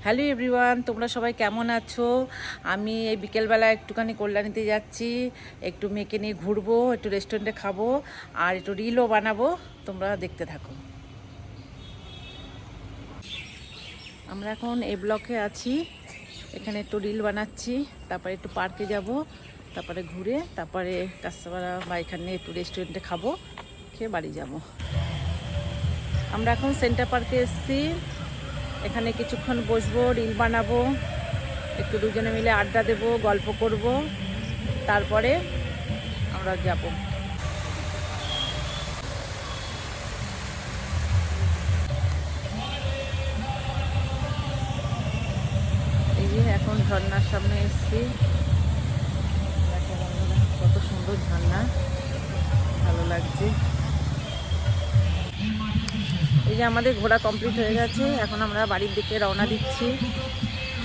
Hello everyone, তোমরা সবাই কেমন আছো? আমি এই বিকেলবেলা একটুখানি কল্যাণীতে যাচ্ছি, একটু মেয়েকে নিয়ে ঘুরবো, একটু রেস্টুরেন্টে খাবো আর একটু রিলও বানাবো। তোমরা দেখতে থাকো। আমরা এখন এই ব্লকে আছি, এখানে একটু রিল বানাচ্ছি, তারপরে একটু পার্কে যাব, তারপরে ঘুরে তারপরে কাস্টমাররা বা এখানে একটু রেস্টুরেন্টে খাবো, খেয়ে বাড়ি যাব। আমরা এখন সেন্টার পার্কে এসেছি, এখানে কিছুক্ষণ বসবো, রিল বানাবো, একটু দুজনে মিলে আড্ডা দেব, গল্প করব, তারপরে আমরা যাব। এই যে এখন ঝর্ণার সামনে এসেছি, দেখো বন্ধুরা কত সুন্দর ঝর্ণা, ভালো লাগছে। এই যে আমাদের ঘোরা কমপ্লিট হয়ে গেছে, এখন আমরা বাড়ির দিকে রওনা দিচ্ছি,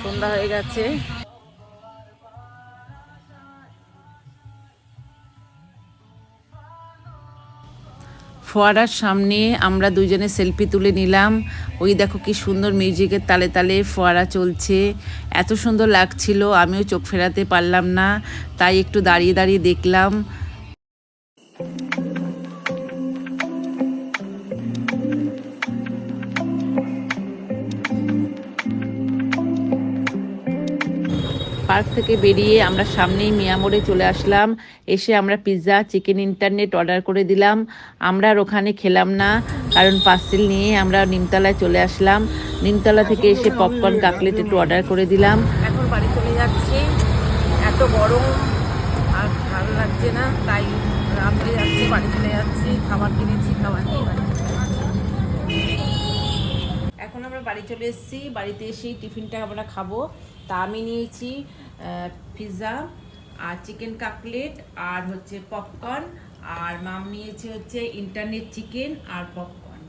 সন্ধ্যা হয়ে গেছে। ফোয়ারার সামনে আমরা দুজনে সেলফি তুলে নিলাম। ওই দেখো কি সুন্দর মিউজিকের তালে তালে ফোয়ারা চলছে, এত সুন্দর লাগছিল, আমিও চোখ ফেরাতে পারলাম না, তাই একটু দাঁড়িয়ে দাঁড়িয়ে দেখলাম। পার্ক থেকে বেরিয়ে আমরা সামনেই মিয়ামোড়ে চলে আসলাম। এসে আমরা পিৎজা, চিকেন ইন্টারনেট অর্ডার করে দিলাম। আমরা আর ওখানে খেলাম না, কারণ পার্সেল নিয়ে আমরা নিমতলায় চলে আসলাম। নিমতলা থেকে এসে পপকর্ন, কাকলেট একটু অর্ডার করে দিলাম। এখন বাড়ি চলে যাচ্ছি, এত গরম আর ভালো লাগছে না, তাই রাত হয়ে যাচ্ছে, বাড়ি চলে যাচ্ছি। খাবার কিনেছি, খাবার নিয়ে বাড়ি চলে যাচ্ছি। এখন আমরা বাড়ি চলে এসেছি, বাড়িতে এসেই টিফিনটা আমরা খাবো। তা আমি নিয়েছি পিৎজা আর চিকেন কাকলেট আর হচ্ছে পপকর্ন, আর মাম নিয়েছে হচ্ছে ইন্টারনেট চিকেন আর পপকর্ন।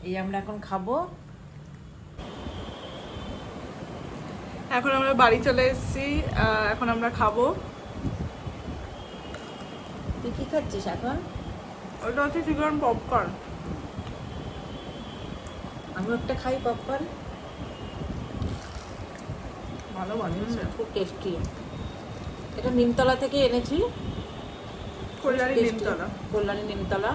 এই আমরা এখন খাবো। এখন আমরা বাড়ি চলে এসেছি, এখন আমরা খাবো। তুই কি খাচ্ছিস এখন? ওটা হচ্ছে চিকেন পপকর্ন। আমি একটা খাই পপকর্ন, ভালো বানিয়েছে, খুব টেস্টি। এটা নিমতলা থেকে এনেছি, কল্যাণী নিমতলা। কল্যাণী নিমতলা।